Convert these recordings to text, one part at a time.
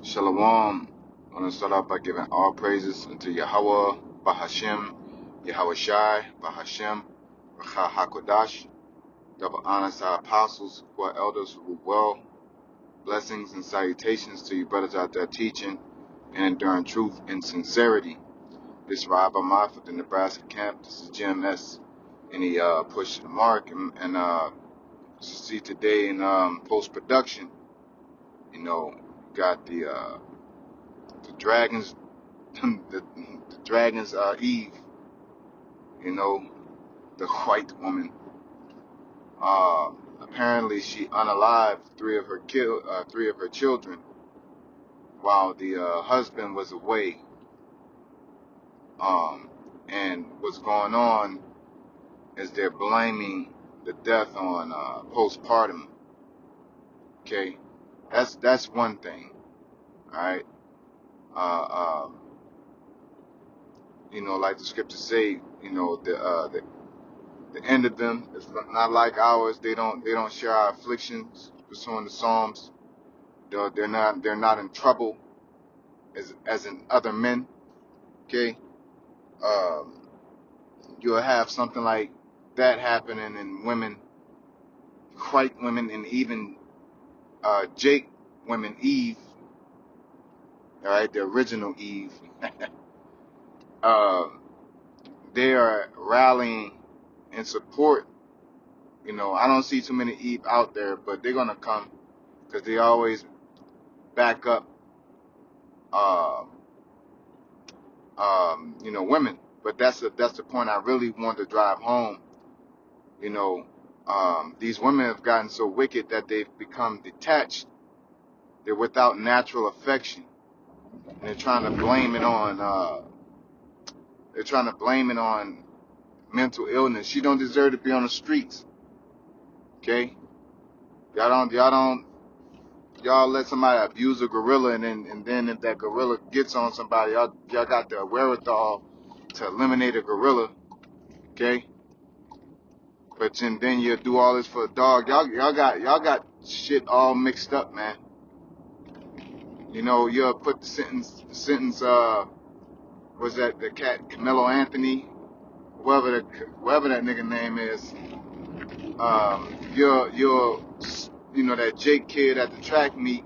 Shalom. I want to start off by giving all praises unto Yahweh, Bahashem, Yahweh Shai, Bahashem, Racha HaKodash. Double honors to our apostles, who are elders who rule well. Blessings and salutations to you brothers out there teaching and enduring truth and sincerity. This is Rob Amaf at the Nebraska camp. This is GMS. And he pushed the mark and see today in post-production, got the dragons, the dragons Eve, the white woman. Apparently, she unalived three of her children while the husband was away. And what's going on is they're blaming the death on postpartum. Okay, that's one thing. All right. Like the scriptures say, the end of them is not like ours. They don't share our afflictions. Pursuing the Psalms, they're not in trouble as in other men. Okay, you'll have something like that happening in women, white women, and even Jake women, Eve. All right, the original Eve. They are rallying in support. I don't see too many Eve out there, but they're gonna come because they always back up, women. But that's the point I really want to drive home. These women have gotten so wicked that they've become detached. They're without natural affection, and they're trying to blame it on. They're trying to blame it on mental illness. She don't deserve to be on the streets. Okay, y'all let somebody abuse a gorilla, and then if that gorilla gets on somebody, y'all got the wherewithal to eliminate a gorilla. Okay, but then you do all this for a dog. Y'all got shit all mixed up, man. You'll put the sentence. Was that the cat Camilo Anthony, whoever that nigga name is? That Jake kid at the track meet.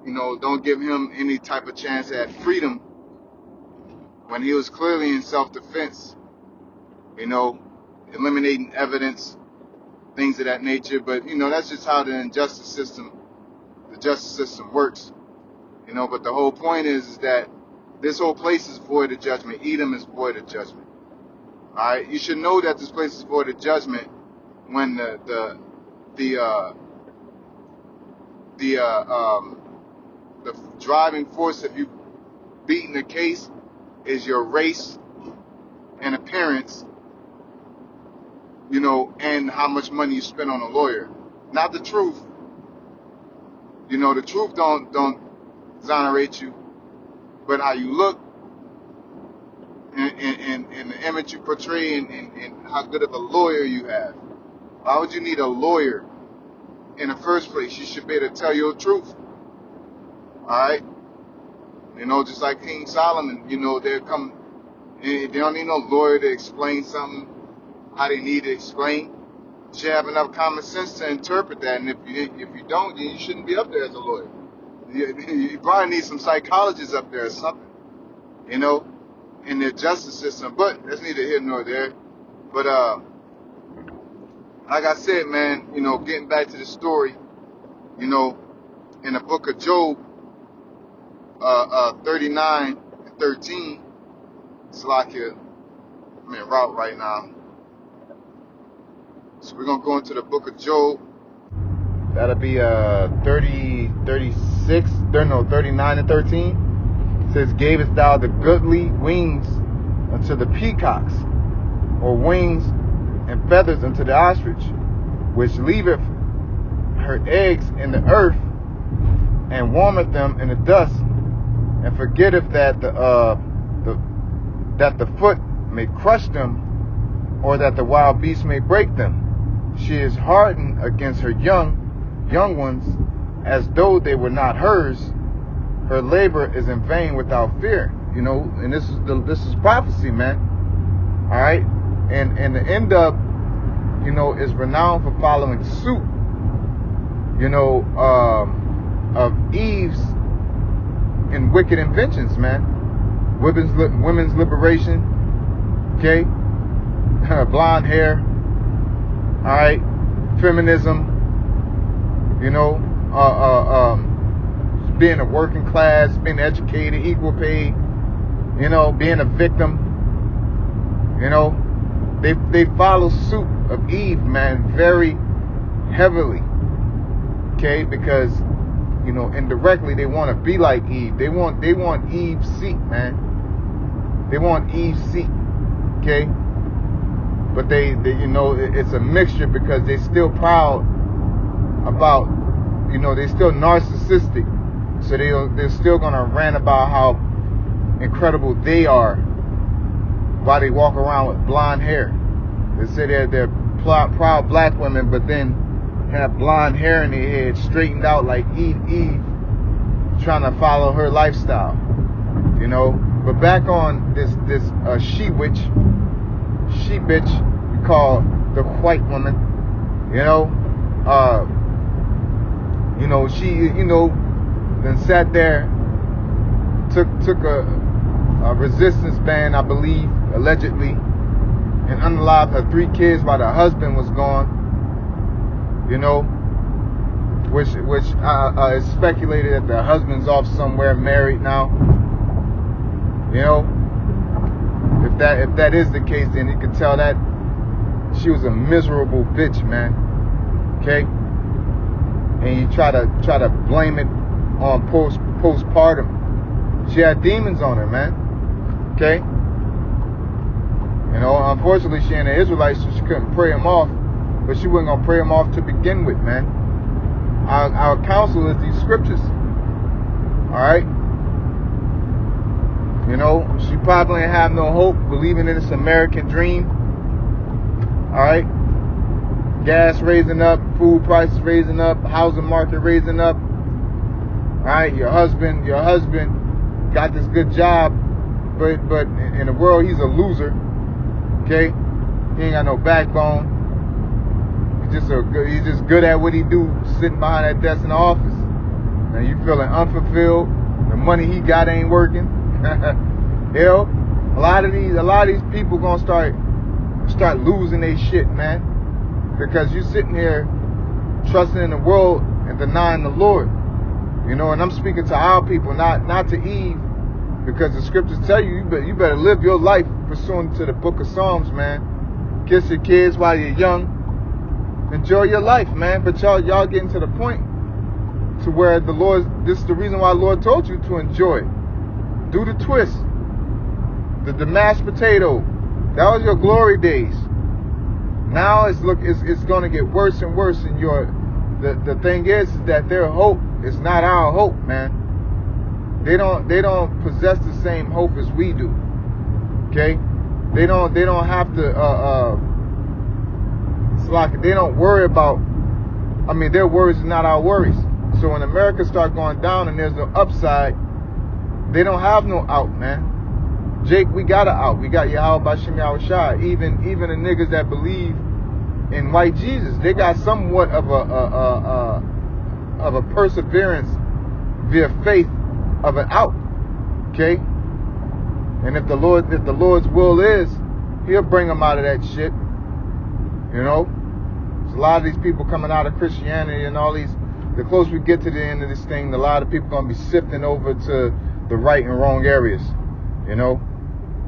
Don't give him any type of chance at freedom when he was clearly in self-defense. Eliminating evidence, things of that nature. But that's just how the justice system works. But the whole point is that this whole place is void of judgment. Edom is void of judgment. All right, you should know that this place is void of judgment when the driving force of you beating the case is your race and appearance, and how much money you spend on a lawyer, not the truth. The truth don't exonerate you, but how you look and the image you portray and how good of a lawyer you have. Why would you need a lawyer in the first place? You should be able to tell your truth. Alright? Just like King Solomon, they don't need no lawyer to explain something how they need to explain. You should have enough common sense to interpret that, and if you don't, then you shouldn't be up there as a lawyer. You probably need some psychologists up there or something, in their justice system. But that's neither here nor there. But like I said, man, getting back to the story, in the book of Job, 39 and 13, it's like I'm en route right now. So we're going to go into the book of Job. That'll be 39 and 13. It says, "Gavest thou the goodly wings unto the peacocks, or wings and feathers unto the ostrich, which leaveth her eggs in the earth, and warmeth them in the dust, and forgetteth that the foot may crush them, or that the wild beast may break them. She is hardened against her young ones, as though they were not hers, her labor is in vain without fear. And this is prophecy, man. All right, and the end up, is renowned for following suit, of Eve's and wicked inventions, man. Women's liberation, okay? Blonde hair, all right? Feminism, being a working class, being educated, equal pay, being a victim, They follow suit of Eve, man, very heavily, okay? Because, indirectly they want to be like Eve. They want Eve's seat, man. They want Eve's seat, okay? But they it's a mixture because they still proud about, they still narcissistic. So they're still gonna rant about how incredible they are while they walk around with blonde hair. They say they're proud black women, but then have blonde hair in their head, straightened out like Eve, trying to follow her lifestyle. But back on this she bitch we call the white woman. She then sat there, took a resistance band, I believe, allegedly, and unalived her 3 kids while the husband was gone. Which is speculated that the husband's off somewhere, married now. If that is the case, then you can tell that she was a miserable bitch, man. Okay, and you try to blame it on postpartum. She had demons on her, man. Okay. Unfortunately, she ain't an Israelite, so she couldn't pray him off. But she wasn't gonna pray him off to begin with, man. Our counsel is these scriptures. All right. She probably ain't have no hope, believing in this American dream. All right. Gas raising up, food prices raising up, housing market raising up. All right. Your husband got this good job, but in the world he's a loser. Okay. He ain't got no backbone. He's just good at what he do, sitting behind that desk in the office. And you feeling unfulfilled. The money he got ain't working. A lot of these people gonna start losing their shit, man. Because you sitting here trusting in the world and denying the Lord. And I'm speaking to our people, not to Eve, because the scriptures tell you better live your life pursuant to the book of Psalms, man. Kiss your kids while you're young. Enjoy your life, man. But y'all getting to the point to where this is the reason why the Lord told you to enjoy it. Do the twist. The mashed potato. That was your glory days. Now it's going to get worse and worse. And the thing is that their hope is not our hope, man. They don't possess the same hope as we do. Okay? They don't have to it's like they don't worry about, their worries are not our worries. So when America start going down and there's no upside, they don't have no out, man. Jake, we got an out. We got Yahweh Bashim Yahushua. Even the niggas that believe in white Jesus, they got somewhat of a perseverance via faith of an out. Okay? And if the Lord's will is, he'll bring them out of that shit. There's a lot of these people coming out of Christianity and all these. The closer we get to the end of this thing, a lot of people gonna be sifting over to the right and wrong areas.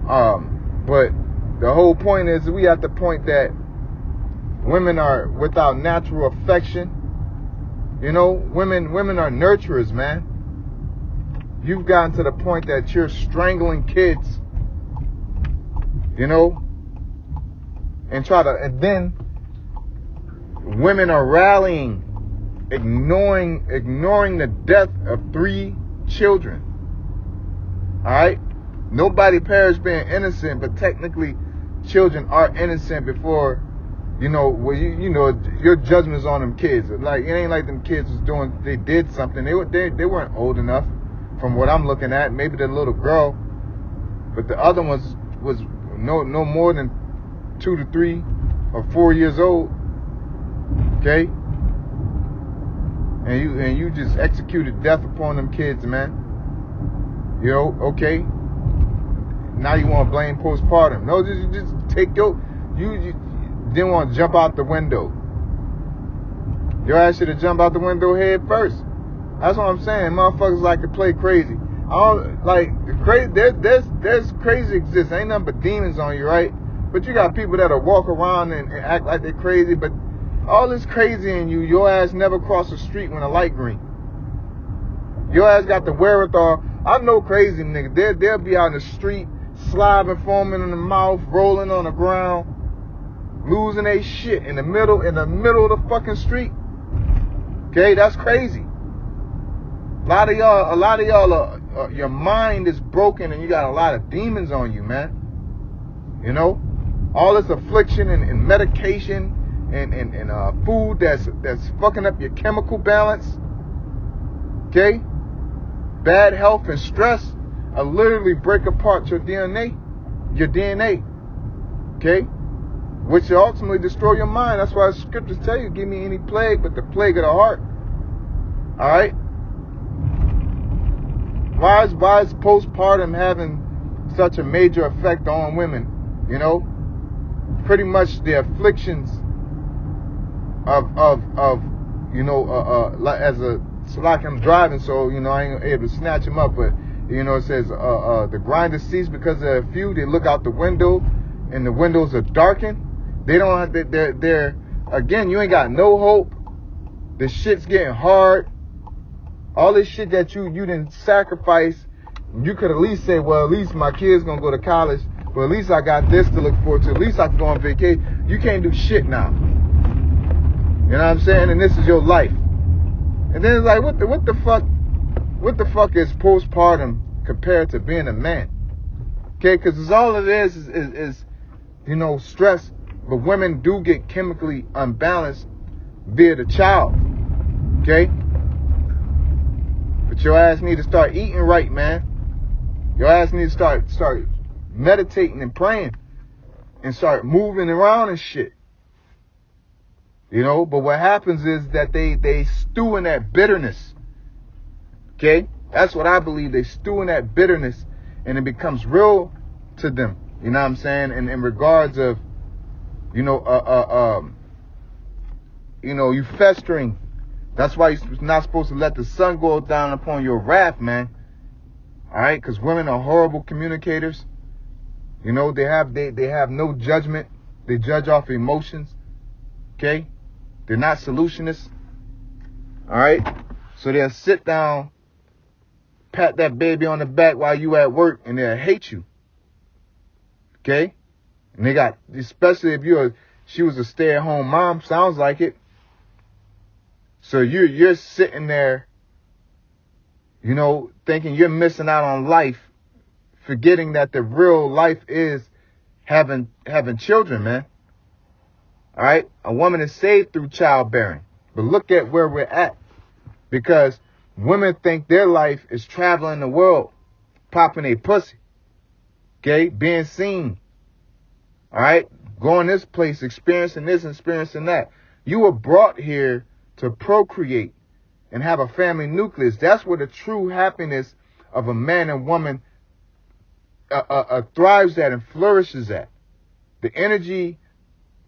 But the whole point is we at the point that women are without natural affection. Women are nurturers, man. You've gotten to the point that you're strangling kids, and then women are rallying, ignoring the death of 3 children. All right? Nobody perished being innocent, but technically children are innocent before, well, your judgment's on them kids. Like, it ain't like them kids they did something. They weren't old enough from what I'm looking at. Maybe the little girl, but the other ones was no more than 2 to 3 or 4 years old. Okay? And you just executed death upon them kids, man. Okay. Now you want to blame postpartum. No, just take you didn't want to jump out the window. Your ass should have jumped out the window head first. That's what I'm saying. Motherfuckers like to play crazy. Crazy. There's crazy exists. Ain't nothing but demons on you, right? But you got people that'll walk around and act like they're crazy, but all this crazy in you, your ass never cross the street when a light green. Your ass got the wherewithal. I know crazy niggas. They'll be out in the street, slobbing, foaming in the mouth, rolling on the ground, losing their shit in the middle of the fucking street. Okay, that's crazy. A lot of y'all, your mind is broken and you got a lot of demons on you, man. All this affliction and medication and food that's fucking up your chemical balance. Okay, bad health and stress literally break apart your DNA. Okay, which will ultimately destroy your mind. That's why the scriptures tell you, give me any plague but the plague of the heart. All right. Why is postpartum having such a major effect on women? Pretty much the afflictions like I'm driving, so I ain't able to snatch them up, but it says the grinders cease because of a few. They look out the window and the windows are darkened. They don't have they're again, you ain't got no hope. The shit's getting hard. All this shit that you didn't sacrifice, you could at least say, well, at least my kid's gonna go to college. Well, at least I got this to look forward to. At least I can go on vacation. You can't do shit now. You know what I'm saying? And this is your life. And then it's like, what the fuck is postpartum compared to being a man? Okay, because all it is stress. But women do get chemically unbalanced via the child. Okay? But your ass need to start eating right, man. Your ass need to start meditating and praying and start moving around and shit. But what happens is that they stew in that bitterness. Okay? That's what I believe. They stew in that bitterness and it becomes real to them. You know what I'm saying? And in regards of, you festering. That's why you're not supposed to let the sun go down upon your wrath, man. All right? Because women are horrible communicators. They have no judgment. They judge off emotions. Okay? They're not solutionists. All right? So they'll sit down, pat that baby on the back while you at work, and they'll hate you. Okay? And they got, especially if she was a stay-at-home mom, sounds like it. So you're sitting there, thinking you're missing out on life, forgetting that the real life is having children, man. All right? A woman is saved through childbearing. But look at where we're at. Because women think their life is traveling the world, popping a pussy. Okay? Being seen. All right? Going this place, experiencing this, experiencing that. You were brought here to procreate and have a family nucleus. That's where the true happiness of a man and woman thrives at and flourishes at. The energy,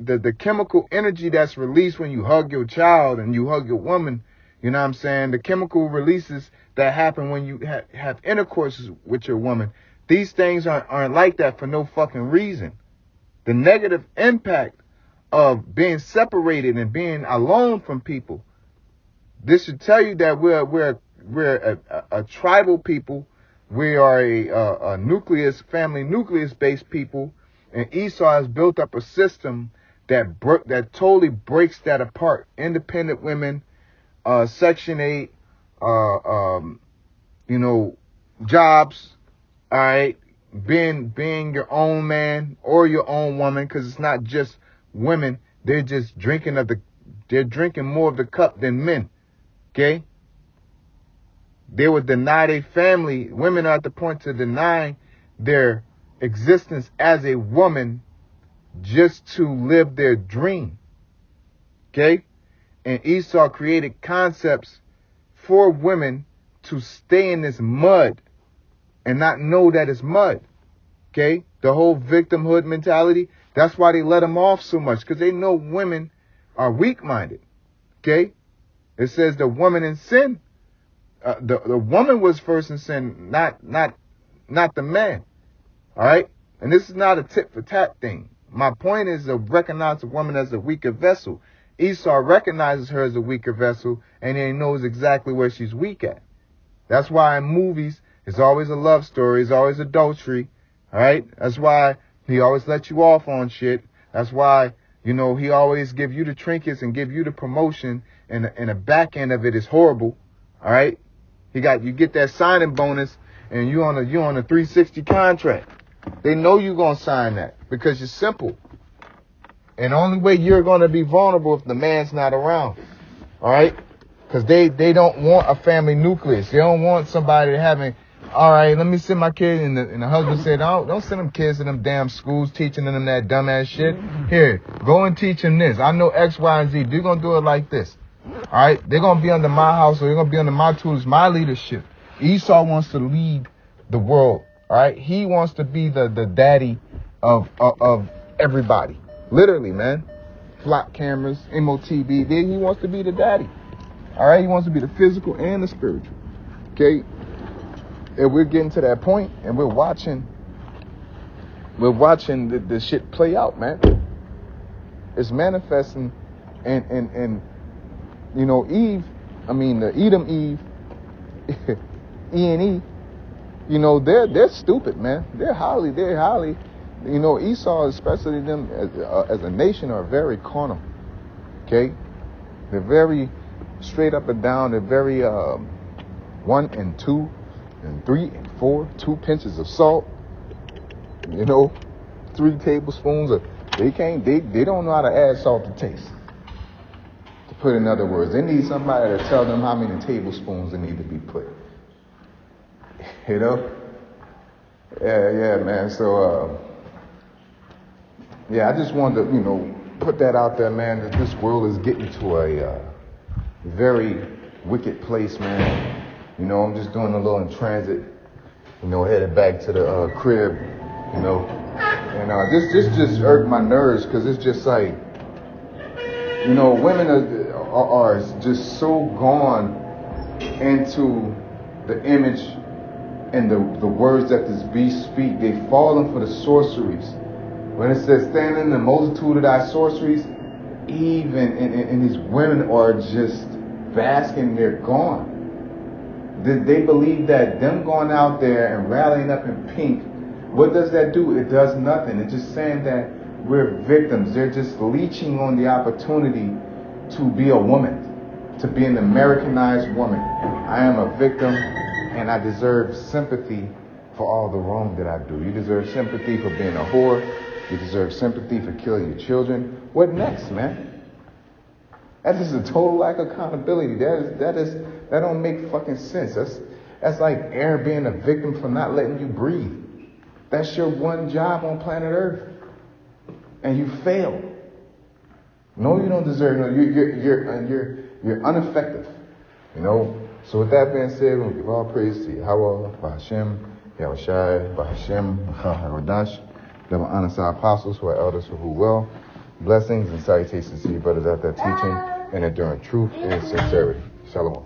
the chemical energy that's released when you hug your child and you hug your woman, you know what I'm saying? The chemical releases that happen when you have intercourse with your woman. These things aren't like that for no fucking reason. The negative impact of being separated and being alone from people. This should tell you that we're a tribal people. We are a family nucleus based people, and Esau has built up a system that totally breaks that apart. Independent women, Section 8, jobs, all right, being your own man or your own woman, because it's not just women they're just they're drinking more of the cup than men. Okay? They would deny their family. Women are at the point to deny their existence as a woman just to live their dream. Okay? And Esau created concepts for women to stay in this mud and not know that it's mud. Okay? The whole victimhood mentality. That's why they let them off so much, because they know women are weak-minded. Okay? It says the woman in sin. The woman was first in sin, not the man. All right? And this is not a tit for tat thing. My point is to recognize a woman as a weaker vessel. Esau recognizes her as a weaker vessel, and he knows exactly where she's weak at. That's why in movies, it's always a love story. It's always adultery. All right? That's why he always lets you off on shit. That's why, he always give you the trinkets and give you the promotion, and the back end of it is horrible. All right? You get that signing bonus, and you on a 360 contract. They know you're going to sign that because you're simple. And the only way you're going to be vulnerable if the man's not around. All right? Because they don't want a family nucleus. They don't want somebody having, all right, let me send my kid. And the husband said, don't send them kids to them damn schools teaching them that dumbass shit. Here, go and teach them this. I know X, Y, and Z. They're going to do it like this. All right? They're going to be under my house, or they're going to be under my tools, my leadership. Esau wants to lead the world. All right? He wants to be the daddy of everybody. Literally, man. Flock cameras, MOTV. He wants to be the daddy. All right? He wants to be the physical and the spiritual. Okay? And we're getting to that point, and we're watching the shit play out, man. It's manifesting, and Eve, the Edom Eve, E&E, they're stupid, man. They're highly, Esau, especially them as a nation, are very carnal. Okay? They're very straight up and down. They're very 1 and 2 and 3 and 4, 2 pinches of salt. 3 tablespoons of. They don't know how to add salt to taste. To put in other words, they need somebody to tell them how many tablespoons they need to be put. Yeah, man. So, I just wanted to, put that out there, man, that this world is getting to a very wicked place, man. I'm just doing a little in transit, headed back to the crib, and this just irked my nerves, because it's just like, women are just so gone into the image and the words that this beast speak. They've fallen for the sorceries. When it says, stand in the multitude of thy sorceries, Eve and these women are just basking, they're gone. They believe that them going out there and rallying up in pink, what does that do? It does nothing. It's just saying that we're victims. They're just leeching on the opportunity to be a woman, to be an Americanized woman. I am a victim, and I deserve sympathy for all the wrong that I do. You deserve sympathy for being a whore. You deserve sympathy for killing your children. What next, man? That is a total lack of accountability. That don't make fucking sense. That's like air being a victim for not letting you breathe. That's your one job on planet Earth, and you fail. No, you don't deserve. No, you're ineffective. So with that being said, we'll give all praise to Yahweh, Bahashem, Yahushai, Bahashem, Hadash. Double honor to our apostles, who are elders, who well. Blessings and salutations to you brothers out there teaching and enduring truth and sincerity. Shalom.